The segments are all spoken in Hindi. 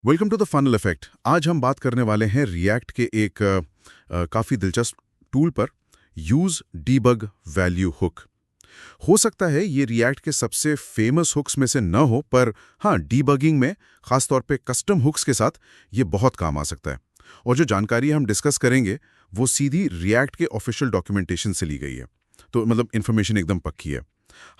Welcome to the funnel effect. आज हम बात करने वाले हैं रिएक्ट के एक काफ़ी दिलचस्प टूल पर, यूज़ डीबग वैल्यू हुक। हो सकता है ये रिएक्ट के सबसे फेमस हुक्स में से न हो, पर हाँ, डीबगिंग में खासतौर पे कस्टम हुक्स के साथ ये बहुत काम आ सकता है। और जो जानकारी हम डिस्कस करेंगे वो सीधी रिएक्ट के ऑफिशियल डॉक्यूमेंटेशन से ली गई है, तो मतलब इन्फॉर्मेशन एकदम पक्की है।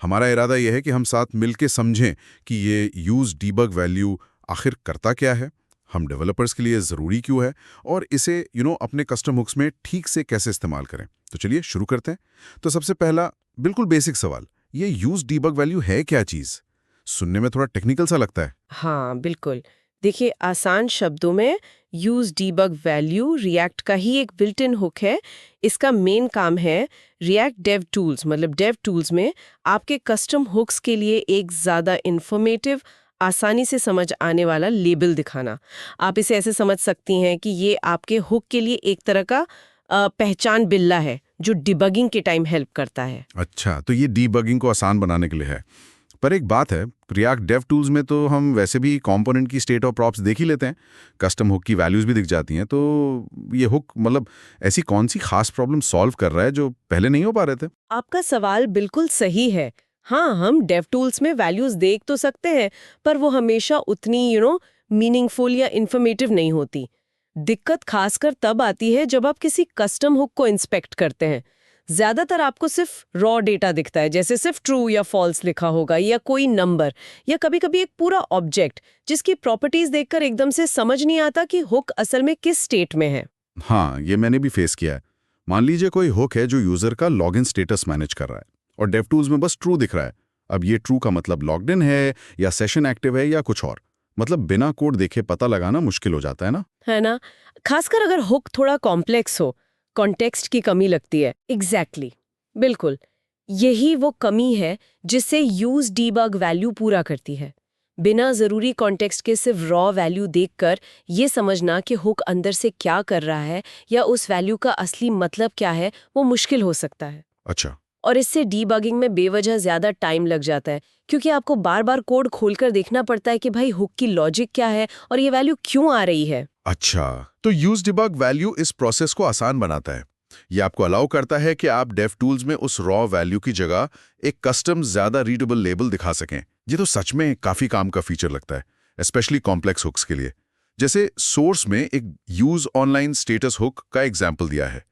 हमारा इरादा यह है कि हम साथ मिलके समझें कि ये यूज़ डीबग वैल्यू आखिर करता क्या है, हम डेवलपर्स के लिए ज़रूरी क्यों है, और इसे अपने कस्टम हुक्स में ठीक से कैसे इस्तेमाल करें। तो चलिए शुरू करते हैं। तो सबसे पहला बिल्कुल बेसिक सवाल, ये यूज़ डीबग वैल्यू है क्या चीज़? सुनने में थोड़ा टेक्निकल सा लगता है। हाँ, बिल्कुल। देखिए, आसान शब्दों में यूज़ डीबग वैल्यू रिएक्ट का ही एक बिल्ट इन हुक है। इसका मेन काम है रिएक्ट डेव टूल्स, मतलब डेव टूल्स में आपके कस्टम हुक्स के लिए एक ज़्यादा इन्फॉर्मेटिव, आसानी से समझ आने वाला लेबल दिखाना। आप इसे ऐसे समझ सकती हैं कि ये आपके हुक के लिए एक तरह का पहचान बिल्ला है, जो डिबगिंग के टाइम हेल्प करता है। अच्छा, तो ये डीबगिंग को आसान बनाने के लिए है। पर एक बात है, रिएक्ट डेव टूल्स में तो हम वैसे भी कंपोनेंट की स्टेट और प्रॉप्स देख ही लेते हैं, कस्टम हुक की वैल्यूज भी दिख जाती हैं। तो ये हुक मतलब ऐसी कौन सी खास प्रॉब्लम सॉल्व कर रहा है जो पहले नहीं हो पा रहे थे? आपका सवाल बिल्कुल सही है। हाँ, हम डेव टूल्स में वैल्यूज देख तो सकते हैं, पर वो हमेशा उतनी मीनिंगफुल या इन्फॉर्मेटिव नहीं होती। दिक्कत खासकर तब आती है जब आप किसी कस्टम हुक को इंस्पेक्ट करते हैं। ज्यादातर आपको सिर्फ रॉ डेटा दिखता है, जैसे सिर्फ ट्रू या फॉल्स लिखा होगा, या कोई नंबर, या कभी-कभी एक पूरा ऑब्जेक्ट जिसकी प्रॉपर्टीज देखकर एकदम से समझ नहीं आता कि हुक असल में किस स्टेट में है। हाँ, ये मैंने भी फेस किया है। मान लीजिए कोई हुक है जो यूजर का लॉगिन स्टेटस मैनेज कर रहा है और डेवटूल्स में बस ट्रू दिख रहा है। अब ये ट्रू का मतलब लॉग्ड इन है या सेशन एक्टिव है या कुछ और। मतलब बिना कोड देखे पता लगाना मुश्किल हो जाता है ना? है ना? खासकर अगर हुक थोड़ा कॉम्प्लेक्स हो, कॉन्टेक्स्ट की कमी लगती है। एग्जैक्टली, बिल्कुल। यही वो कमी है जिससे यूज डीबग वैल्यू पूरा करती है। बिना जरूरी कॉन्टेक्स्ट के सिर्फ रॉ वैल्यू देखकर ये समझना कि हुक अंदर से क्या कर रहा है या उस वैल्यू का असली मतलब क्या है, वो मुश्किल हो सकता है। अच्छा। और इससे डीबगिंग में बेवजह ज्यादा टाइम लग जाता है, क्योंकि आपको बार बार कोड खोलकर देखना पड़ता है कि भाई हुक की लॉजिक क्या है और ये वैल्यू क्यों आ रही है। अच्छा, तो यूज डिबग वैल्यू इस प्रोसेस को आसान बनाता है। ये आपको अलाउ करता है कि आप डेव टूल्स में उस रॉ वैल्यू की जगह एक कस्टम ज्यादा रीडेबल लेबल दिखा सकें। ये तो सच में काफी काम का फीचर लगता है, स्पेशली कॉम्प्लेक्स हुक्स के लिए। जैसे सोर्स में एक यूज ऑनलाइन स्टेटस हुक का एग्जाम्पल दिया है।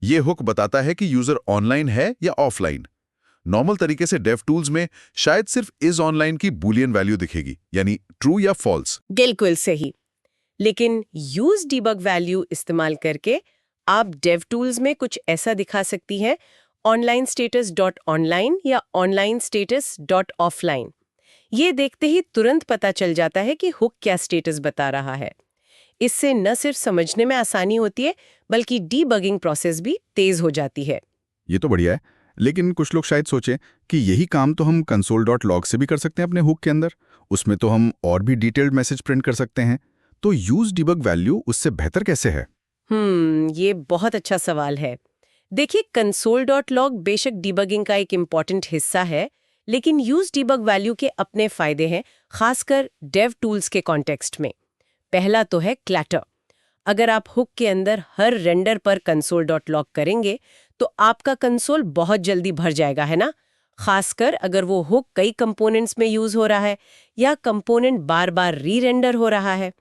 ये हुक बताता है कि यूजर ऑनलाइन है या ऑफलाइन। नॉर्मल तरीके से डेव टूल्स में शायद सिर्फ इज ऑनलाइन की बूलियन वैल्यू दिखेगी, यानी ट्रू या फॉल्स। बिल्कुल सही। लेकिन यूज डीबग वैल्यू इस्तेमाल करके आप डेव टूल्स में कुछ ऐसा दिखा सकती हैं, ऑनलाइन स्टेटस डॉट ऑनलाइन या ऑनलाइन स्टेटस डॉट ऑफलाइन। ये देखते ही तुरंत पता चल जाता है कि हुक क्या स्टेटस बता रहा है। इससे न सिर्फ समझने में आसानी होती है, बल्कि डीबगिंग प्रोसेस भी तेज हो जाती है। ये तो बढ़िया है, लेकिन कुछ लोग शायद सोचें कि यही काम तो हम console.log से भी कर सकते हैं अपने हुक के अंदर। उसमें तो हम और भी डिटेल्ड मैसेज प्रिंट कर सकते हैं। तो यूज डिबग वैल्यू उससे बेहतर कैसे है? ये बहुत अच्छा सवाल है। देखिए, console.log बेशक डिबगिंग का एक इम्पॉर्टेंट हिस्सा है, लेकिन यूज डिबग वैल्यू के अपने फायदे हैं, खासकर डेव टूल्स के कॉन्टेक्स्ट में। पहला तो है क्लटर। अगर आप हुक के अंदर हर रेंडर पर console.log करेंगे, तो आपका कंसोल बहुत जल्दी भर जाएगा, है ना? खासकर अगर वो हुक कई कंपोनेंट्स में यूज हो रहा है या कंपोनेंट बार बार री रेंडर हो रहा है।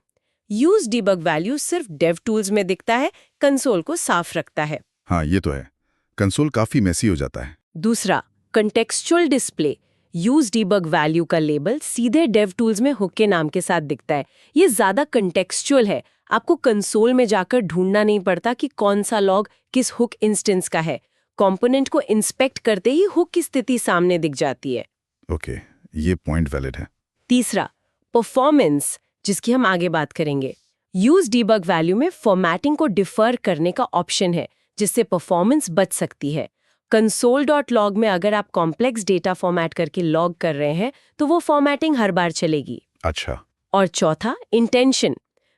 यूज डीबग वैल्यू सिर्फ डेव टूल्स में दिखता है, कंसोल को साफ रखता है। हाँ, ये तो है। कंसोल काफी मेसी हो जाता है। दूसरा, contextual display. Use debug value का लेबल सीधे डेव टूल्स में हुक के नाम के साथ दिखता है। ये ज्यादा कंटेक्सचुअल है। आपको कंसोल में जाकर ढूंढना नहीं पड़ता कि कौन सा लॉग किस हुक इंस्टेंस का है। कंपोनेंट को इंस्पेक्ट करते ही हुक की स्थिति सामने दिख जाती है। ओके, ये पॉइंट वैलिड है। तीसरा, परफॉर्मेंस, जिसकी हम आगे बात करेंगे। यूज डीबग वैल्यू में फॉर्मेटिंग को डिफर करने का ऑप्शन है, जिससे परफॉर्मेंस बच सकती है। console.log में अगर आप कॉम्प्लेक्स डेटा फॉर्मेट करके लॉग कर रहे हैं, तो वो फॉर्मेटिंग हर बार चलेगी। अच्छा। और चौथा, इंटेंशन।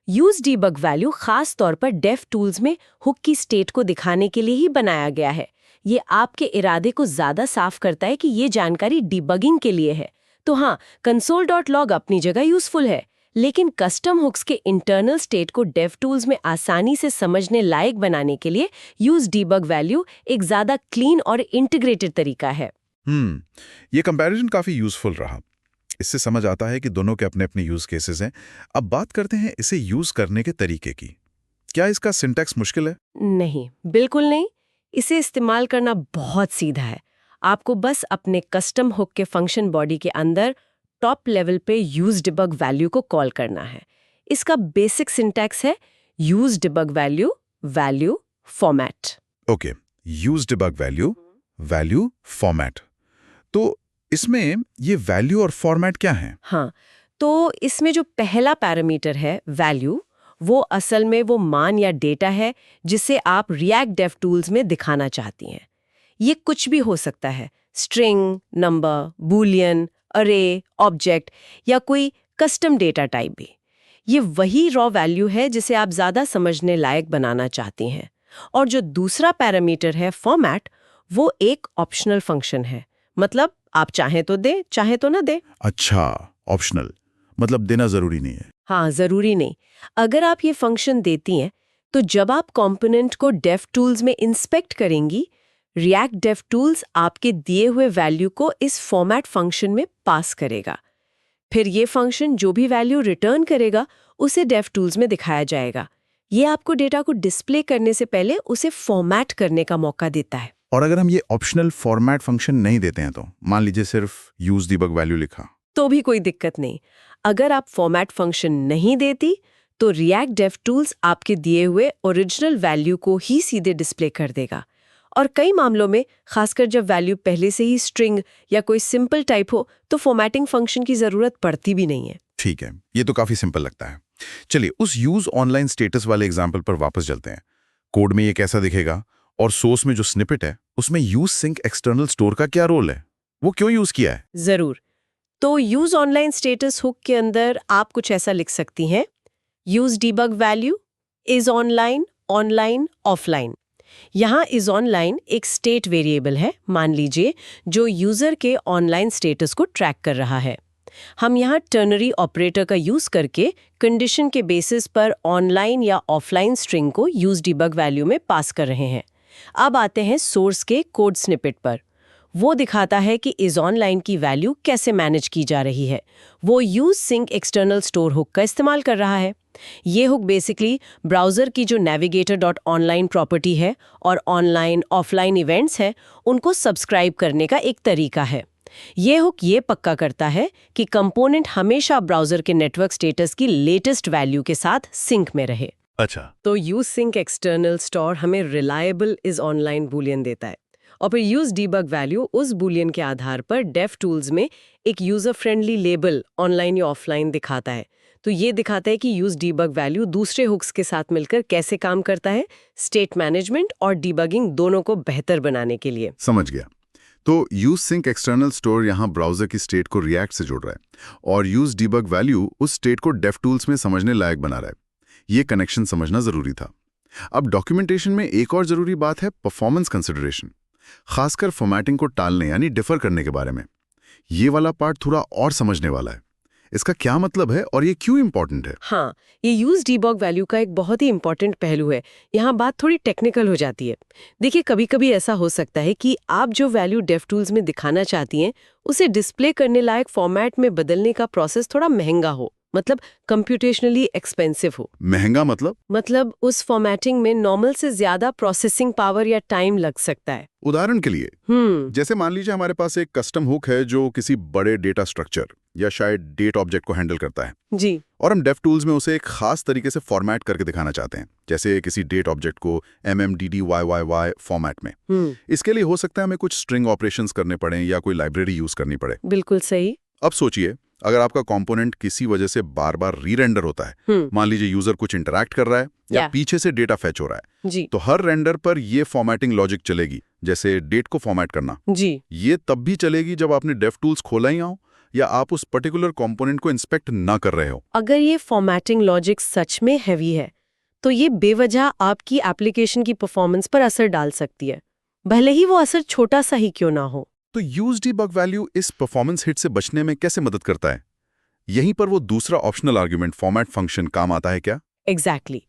यूज डीबग वैल्यू खास तौर पर डेव टूल्स में हुक की स्टेट को दिखाने के लिए ही बनाया गया है। ये आपके इरादे को ज्यादा साफ करता है कि ये जानकारी डिबगिंग के लिए है। तो हाँ, console.log अपनी जगह यूजफुल है, लेकिन कस्टम हुक्स के इंटरनल स्टेट को डेव टूल्स में आसानी से समझने लायक बनाने के लिए यूज डीबग वैल्यू एक ज्यादा क्लीन और इंटीग्रेटेड तरीका है। ये कंपैरिजन काफी यूजफुल रहा। इससे समझ आता है कि दोनों के अपने अपने यूज केसेस हैं। अब बात करते हैं इसे यूज करने के तरीके की। क्या इसका सिंटैक्स मुश्किल है? नहीं, बिल्कुल नहीं। इसे इस्तेमाल करना बहुत सीधा है। आपको बस अपने कस्टम हुक के फंक्शन बॉडी के अंदर टॉप लेवल पे यूज डिबग वैल्यू को कॉल करना है। इसका बेसिक सिंटैक्स है use debug value value format. Okay, use debug value value format. तो इसमें ये वैल्यू और फॉर्मेट क्या है? हाँ, तो इसमें जो पहला पैरामीटर है वैल्यू, वो असल में वो मान या डेटा है जिसे आप रिएक्ट डेव टूल्स में दिखाना चाहती हैं। ये कुछ भी हो सकता है, स्ट्रिंग, नंबर, बूलियन, अरे, ऑब्जेक्ट या कोई कस्टम डेटा टाइप भी। ये वही रॉ वैल्यू है जिसे आप ज़्यादा समझने लायक बनाना चाहती हैं। और जो दूसरा पैरामीटर है फॉर्मेट, वो एक ऑप्शनल फंक्शन है। मतलब आप चाहें तो दे, चाहे तो ना दे। अच्छा, ऑप्शनल मतलब देना जरूरी नहीं है। हाँ, जरूरी नहीं। अगर आप ये फंक्शन देती हैं तो जब आप कंपोनेंट को डेव टूल्स में इंस्पेक्ट करेंगी, रिएक्ट डेव टूल्स आपके दिए हुए वैल्यू को इस फॉर्मेट फंक्शन में पास करेगा। फिर ये फंक्शन जो भी वैल्यू रिटर्न करेगा उसे डेव टूल्स में दिखाया जाएगा। ये आपको डेटा को डिस्प्ले करने से पहले उसे फॉर्मेट करने का मौका देता है। और अगर हम ये ऑप्शनल फॉर्मेट फंक्शन नहीं देते हैं तो मान लीजिए सिर्फ यूज डिबग वैल्यू लिखा, तो भी कोई दिक्कत नहीं। अगर आप फॉर्मेट फंक्शन नहीं देती तो रिएक्ट डेव टूल्स आपके दिए हुए ओरिजिनल वैल्यू को ही सीधे डिस्प्ले कर देगा। और कई मामलों में, खासकर जब वैल्यू पहले से ही स्ट्रिंग या कोई सिंपल टाइप हो, तो फॉर्मेटिंग फंक्शन की जरूरत पड़ती भी नहीं है। ठीक है, ये तो काफी सिंपल लगता है। चलिए उस यूज ऑनलाइन स्टेटस वाले एग्जाम्पल पर वापस चलते हैं। कोड में ये कैसा दिखेगा और सोर्स में जो स्निपेट है उसमें यूज सिंक एक्सटर्नल स्टोर का क्या रोल है, वो क्यों यूज किया है? जरूर। तो यूज ऑनलाइन स्टेटस हुक के अंदर आप कुछ ऐसा लिख सकती हैं, use debug value is online, online, offline. यहाँ इज ऑनलाइन एक स्टेट वेरिएबल है, मान लीजिए, जो यूजर के ऑनलाइन स्टेटस को ट्रैक कर रहा है। हम यहाँ टर्नरी ऑपरेटर का यूज करके कंडीशन के बेसिस पर ऑनलाइन या ऑफलाइन स्ट्रिंग को यूज डीबग वैल्यू में पास कर रहे हैं। अब आते हैं सोर्स के कोड स्निपेट पर। वो दिखाता है कि इज ऑनलाइन की वैल्यू कैसे मैनेज की जा रही है। वो use sync external store hook का इस्तेमाल कर रहा है। ये हुक बेसिकली ब्राउजर की जो navigator.online प्रॉपर्टी है और ऑनलाइन ऑफलाइन इवेंट्स हैं, उनको सब्सक्राइब करने का एक तरीका है। ये हुक ये पक्का करता है कि कंपोनेंट हमेशा ब्राउजर के नेटवर्क स्टेटस की लेटेस्ट वैल्यू के साथ सिंक में रहे। अच्छा, तो यूज सिंक एक्सटर्नल स्टोर हमें रिलायबल इज ऑनलाइन बूलियन देता है और फिर यूज डीबग वैल्यू उस बूलियन के आधार पर डेव टूल्स में एक यूजर फ्रेंडली लेबल ऑनलाइन या ऑफलाइन दिखाता है। तो ये दिखाता है कि यूज डीबग वैल्यू दूसरे हुक्स के साथ मिलकर कैसे काम करता है, स्टेट मैनेजमेंट और डीबगिंग दोनों को बेहतर बनाने के लिए। समझ गया। तो यूज सिंक एक्सटर्नल स्टोर यहाँ ब्राउजर की स्टेट को रिएक्ट से जोड़ रहा है और यूज डीबग वैल्यू उस स्टेट को डेव टूल्स में समझने लायक बना रहा है। ये कनेक्शन समझना जरूरी था। अब डॉक्यूमेंटेशन में एक और जरूरी बात है परफॉर्मेंस कंसिडरेशन, खासकर फॉर्मेटिंग को टालने यानी डिफर करने के बारे में। ये वाला पार्ट थोड़ा और समझने वाला है। इसका क्या मतलब है और ये क्यों इंपॉर्टेंट है? हाँ, ये यूज डीबग वैल्यू का एक बहुत ही इंपॉर्टेंट पहलू है। यहाँ बात थोड़ी टेक्निकल हो जाती है। देखिए, कभी कभी ऐसा हो सकता है कि आप जो वैल्यू डेव टूल्स में दिखाना चाहती हैं उसे डिस्प्ले करने लायक फॉर्मेट में बदलने का प्रोसेस थोड़ा महंगा हो, मतलब कंप्यूटेशनली एक्सपेंसिव हो। महंगा मतलब उस फॉर्मेटिंग में नॉर्मल से ज्यादा प्रोसेसिंग पावर या टाइम लग सकता है। उदाहरण के लिए जैसे मान लीजिए हमारे पास एक कस्टम हुक है जो किसी बड़े डेटा स्ट्रक्चर या शायद डेट ऑब्जेक्ट को हैंडल करता है जी, और हम डेव टूल्स में उसे एक खास तरीके से फॉर्मेट करके दिखाना चाहते हैं, जैसे किसी डेट ऑब्जेक्ट को MMDDYYY फॉर्मेट में। इसके लिए हो सकता है हमें कुछ स्ट्रिंग ऑपरेशंस करने पड़े या कोई लाइब्रेरी यूज करनी पड़े। बिल्कुल सही। अब सोचिए, अगर आपका कंपोनेंट किसी वजह से बार बार री-रेंडर होता है, मान लीजिए यूजर कुछ इंटरैक्ट कर रहा है या पीछे से डेटा फेच हो रहा है जी, तो हर रेंडर पर ये फॉर्मेटिंग लॉजिक चलेगी, जैसे डेट को फॉर्मेट करना जी। ये तब भी चलेगी जब आपने डेव टूल्स खोला ही हो या आप उस पर्टिकुलर कंपोनेंट को इंस्पेक्ट ना कर रहे हो। अगर ये फॉर्मेटिंग लॉजिक सच में हैवी है तो ये बेवजह आपकी एप्लीकेशन की परफॉर्मेंस पर असर डाल सकती है, भले ही वो असर छोटा सा ही क्यों ना हो। तो यूज डीबग वैल्यू इस परफॉर्मेंस हिट से बचने में कैसे मदद करता है? यहीं पर वो दूसरा ऑप्शनल आर्गुमेंट फॉर्मेट फंक्शन काम आता है क्या? एग्जैक्टली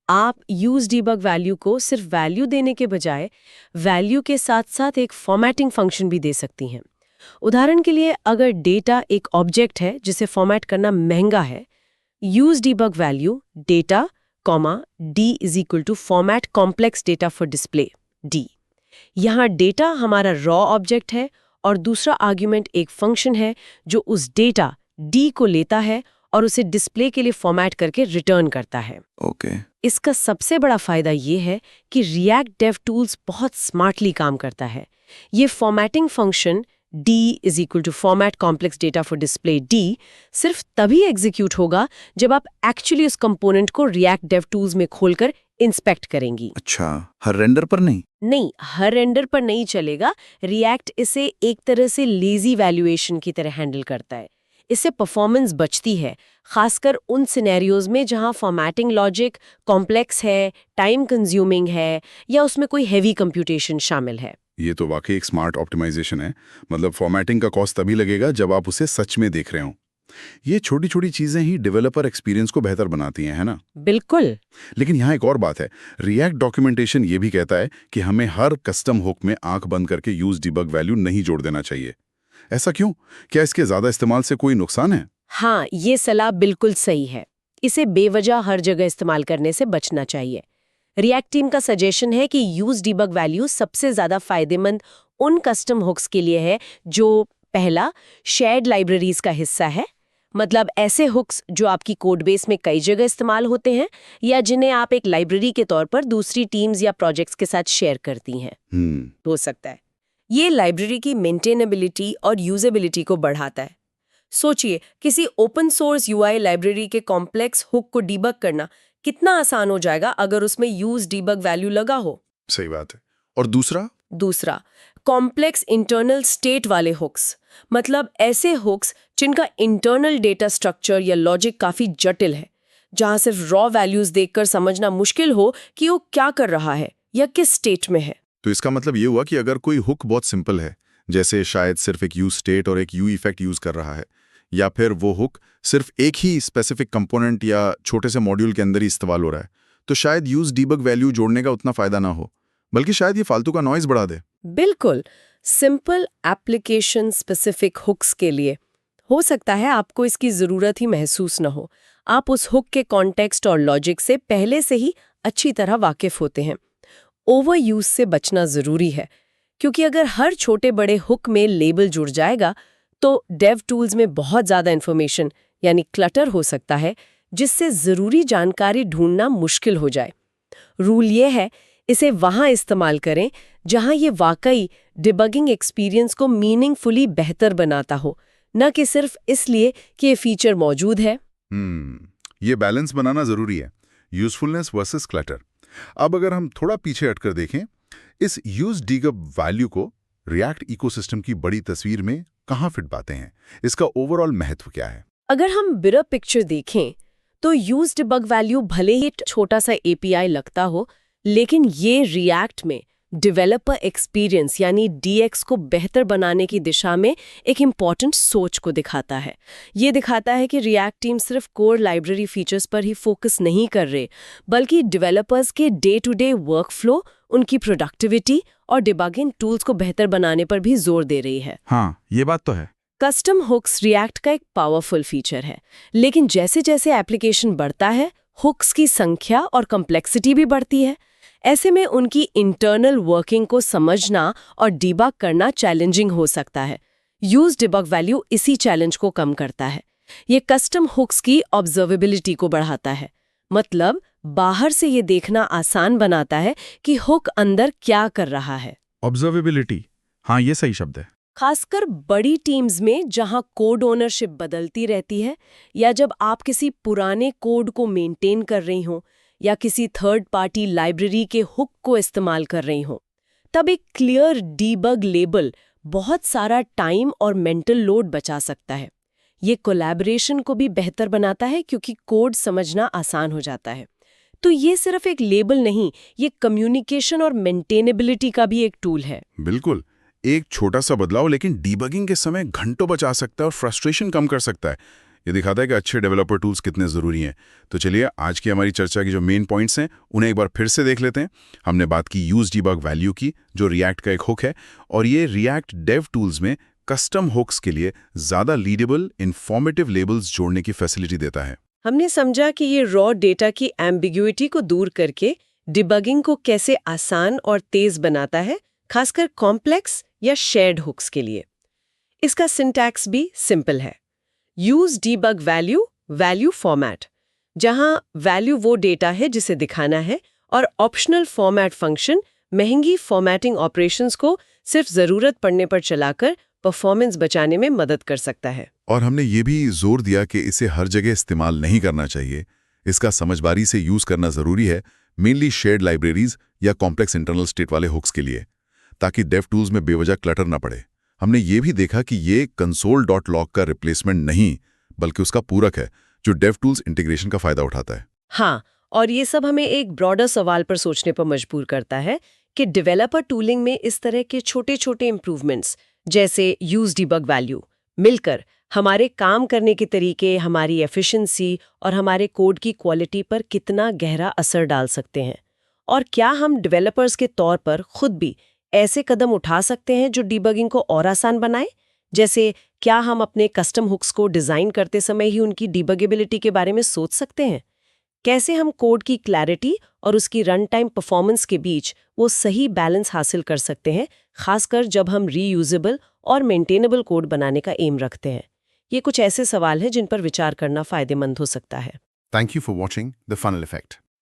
आप यूज डीबग वैल्यू को सिर्फ वैल्यू देने के बजाय वैल्यू के साथ साथ एक फॉर्मेटिंग फंक्शन भी दे सकती हैं। उदाहरण के लिए अगर डेटा एक ऑब्जेक्ट है जिसे फॉर्मेट करना महंगा है, use debug value data comma D is equal to format complex data for display D. यहाँ डेटा हमारा रॉ ऑब्जेक्ट है और दूसरा आर्ग्यूमेंट एक फंक्शन है जो उस डेटा डी को लेता है और उसे डिस्प्ले के लिए फॉर्मेट करके रिटर्न करता है। ओके। इसका सबसे बड़ा फायदा ये है कि रिएक्ट डेव टूल्स बहुत स्मार्टली काम करता है। ये formatting function d is equal to format complex data for display d सिर्फ तभी एग्जीक्यूट होगा जब आप एक्चुअली उस कंपोनेंट को रिएक्ट डेव टूल्स में खोलकर इंस्पेक्ट करेंगी। अच्छा, हर रेंडर पर नहीं? नहीं, हर रेंडर पर नहीं चलेगा। रिएक्ट इसे एक तरह से लेजी वैल्यूएशन की तरह हैंडल करता है। इससे परफॉर्मेंस बचती है, खासकर उन सिनेरियोज में जहां फॉर्मेटिंग लॉजिक कॉम्प्लेक्स है, टाइम कंज्यूमिंग है या उसमें कोई हैवी कंप्यूटेशन शामिल है। ये तो वाकई एक स्मार्ट ऑप्टिमाइजेशन है। मतलब फॉर्मेटिंग का कॉस्ट तभी लगेगा जब आप उसे सच में देख रहे हो। ये छोटी छोटी चीजें ही डेवलपर एक्सपीरियंस को बेहतर बनाती हैं, है ना? बिल्कुल। लेकिन यहाँ एक और बात है। रिएक्ट डॉक्यूमेंटेशन ये भी कहता है कि हमें हर कस्टम हुक में आंख बंद करके यूज डिबग वैल्यू नहीं जोड़ देना चाहिए। ऐसा क्यों? क्या इसके ज्यादा इस्तेमाल से कोई नुकसान है? हाँ, ये सलाह बिल्कुल सही है। इसे बेवजह हर जगह इस्तेमाल करने से बचना चाहिए। रिएक्ट टीम का सजेशन है कि यूज डिबग वैल्यू सबसे ज्यादा फायदेमंद उन कस्टम हुक्स के लिए है जो पहला शेयर्ड लाइब्रेरीज का हिस्सा है, मतलब ऐसे हुक्स जो आपकी कोड बेस में कई जगह इस्तेमाल होते हैं या जिन्हें आप एक लाइब्रेरी के तौर पर दूसरी टीम्स या प्रोजेक्ट्स के साथ शेयर करती हैं। हो सकता है ये लाइब्रेरी की मेंटेनेबिलिटी और यूजेबिलिटी को बढ़ाता है। सोचिए, किसी ओपन सोर्स यूआई लाइब्रेरी के कॉम्प्लेक्स हुक को डीबग करना कितना आसान हो जाएगा अगर उसमें यूज डीबग वैल्यू लगा हो। सही बात है। और दूसरा कॉम्प्लेक्स इंटरनल स्टेट वाले हुक्स, मतलब ऐसे हुक्स जिनका इंटरनल डेटा स्ट्रक्चर या लॉजिक काफी जटिल है, जहां सिर्फ रॉ वैल्यूज देखकर समझना मुश्किल हो कि वो क्या कर रहा है या किस स्टेट में है। तो इसका मतलब ये हुआ कि अगर कोई हुक बहुत सिंपल है, जैसे शायद सिर्फ एक यू स्टेट और एक यू इफेक्ट यूज कर रहा है, या फिर वो हुक सिर्फ एक ही स्पेसिफिक कंपोनेंट या छोटे से मॉड्यूल के अंदर ही इस्तेमाल हो रहा है, तो शायद यूज डीबग वैल्यू जोड़ने का उतना फायदा ना हो, बल्कि शायद ये फालतू का नॉइज बढ़ा दे। बिल्कुल। सिंपल एप्लीकेशन स्पेसिफिक हुक्स के लिए हो सकता है आपको इसकी जरूरत ही महसूस न हो। आप उस हुक के कॉन्टेक्स्ट और लॉजिक से पहले से ही अच्छी तरह वाकिफ होते हैं। ओवर यूज से बचना जरूरी है, क्योंकि अगर हर छोटे बड़े हुक में लेबल जुड़ जाएगा तो डेव टूल्स में बहुत ज्यादा इंफॉर्मेशन यानी क्लटर हो सकता है, जिससे जरूरी जानकारी ढूंढना मुश्किल हो जाए। रूल ये है, इसे वहां इस्तेमाल करें जहां ये वाकई डिबगिंग एक्सपीरियंस को मीनिंगफुली बेहतर बनाता हो, न कि सिर्फ इसलिए कि ये फीचर मौजूद है। ये बैलेंस बनाना जरूरी है, यूजफुलनेस वर्सेस क्लटर। अब अगर हम थोड़ा पीछे हटकर देखें, इस यूज डीबग वैल्यू को रिएक्ट इकोसिस्टम की बड़ी तस्वीर में कहाँ फिट पाते हैं? इसका ओवरऑल महत्व क्या है? अगर हम बिगर पिक्चर देखें तो यूज डिबग वैल्यू भले ही छोटा सा एपीआई लगता हो, लेकिन ये रिएक्ट में डेवलपर एक्सपीरियंस यानी डीएक्स को बेहतर बनाने की दिशा में एक इम्पॉर्टेंट सोच को दिखाता है। ये दिखाता है कि रिएक्ट टीम सिर्फ कोर लाइब्रेरी फीचर्स पर ही फोकस नहीं कर रहे, बल्कि डेवलपर्स के डे टू डे वर्कफ्लो, उनकी प्रोडक्टिविटी और डिबगिंग टूल्स को बेहतर बनाने पर भी जोर दे रही है। हाँ, ये बात तो है। कस्टम हुक्स रिएक्ट का एक पावरफुल फीचर है, लेकिन जैसे जैसे एप्लीकेशन बढ़ता है, हुक्स की संख्या और कॉम्प्लेक्सिटी भी बढ़ती है। ऐसे में उनकी इंटरनल वर्किंग को समझना और डिबग करना चैलेंजिंग हो सकता है। यूज डिबग वैल्यू इसी चैलेंज को कम करता है। ये कस्टम हुक्स की ऑब्जर्वेबिलिटी को बढ़ाता है, मतलब बाहर से ये देखना आसान बनाता है कि हुक अंदर क्या कर रहा है। ऑब्जर्वेबिलिटी, हाँ, ये सही शब्द है। खासकर बड़ी टीम्स में जहां कोड ओनरशिप बदलती रहती है, या जब आप किसी पुराने कोड को मेंटेन कर रही हो या किसी थर्ड पार्टी लाइब्रेरी के हुक को इस्तेमाल कर रही हो, तब एक क्लियर डीबग लेबल बहुत सारा टाइम और मेंटल लोड बचा सकता है। ये कोलैबोरेशन को भी बेहतर बनाता है क्योंकि कोड समझना आसान हो जाता है। तो ये सिर्फ एक लेबल नहीं, ये कम्युनिकेशन और मेंटेनेबिलिटी का भी एक टूल है। बिल्कुल, एक छोटा सा बदलाव लेकिन डीबगिंग के समय घंटों बचा सकता है और फ्रस्ट्रेशन कम कर सकता है। ये दिखाता है कि अच्छे डेवलपर टूल्स कितने ज़रूरी हैं। तो चलिए आज की हमारी चर्चा की जो मेन पॉइंट्स हैं उन्हें एक बार फिर से देख लेते हैं। हमने बात की यूज डीबग वैल्यू की, जो रिएक्ट का एक हुक है, और ये रिएक्ट डेव टूल्स में कस्टम हुक्स के लिए ज़्यादा लीडेबल इन्फॉर्मेटिव लेबल्स जोड़ने की फैसिलिटी देता है। हमने समझा कि ये रॉ डेटा की एम्बिग्युइटी को दूर करके डिबगिंग को कैसे आसान और तेज बनाता है, खासकर कॉम्प्लेक्स या शेयर्ड हुक्स के लिए। इसका सिंटैक्स भी सिंपल है। Use debug value, value format, जहां वैल्यू वो डेटा है जिसे दिखाना है, और ऑप्शनल फॉर्मेट फंक्शन महंगी फॉर्मेटिंग ऑपरेशंस को सिर्फ जरूरत पड़ने पर चलाकर परफॉर्मेंस बचाने में मदद कर सकता है। और हमने ये भी जोर दिया कि इसे हर जगह इस्तेमाल नहीं करना चाहिए। इसका समझदारी से यूज करना जरूरी है, मेनली शेयर्ड लाइब्रेरीज या कॉम्प्लेक्स इंटरनल स्टेट वाले हुक्स के लिए, ताकि डेव टूल्स में बेवजह क्लटर ना पड़े। हमने ये भी देखा कि ये console.log का रिप्लेसमेंट नहीं, बल्कि उसका पूरक है, जो डेव टूल्स इंटीग्रेशन का फायदा उठाता है। हाँ, और ये सब हमें एक ब्रॉडर सवाल पर सोचने पर मजबूर करता है कि डेवलपर टूलिंग में इस तरह के छोटे-छोटे इंप्रूवमेंट्स जैसे यूज डीबग वैल्यू मिलकर हमारे काम करने के तरीके, हमारी एफिशिएंसी और हमारे कोड की क्वालिटी पर कितना गहरा असर डाल सकते हैं। और क्या हम डेवलपर्स के तौर पर खुद भी ऐसे कदम उठा सकते हैं जो डीबगिंग को और आसान बनाए? जैसे क्या हम अपने कस्टम हुक्स को डिजाइन करते समय ही उनकी डीबगेबिलिटी के बारे में सोच सकते हैं? कैसे हम कोड की क्लैरिटी और उसकी रन टाइम परफॉर्मेंस के बीच वो सही बैलेंस हासिल कर सकते हैं, खासकर जब हम रीयूजेबल और मेंटेनेबल कोड बनाने का एम रखते हैं? ये कुछ ऐसे सवाल हैं जिन पर विचार करना फायदेमंद हो सकता है। Thank you for watching The Funnel Effect.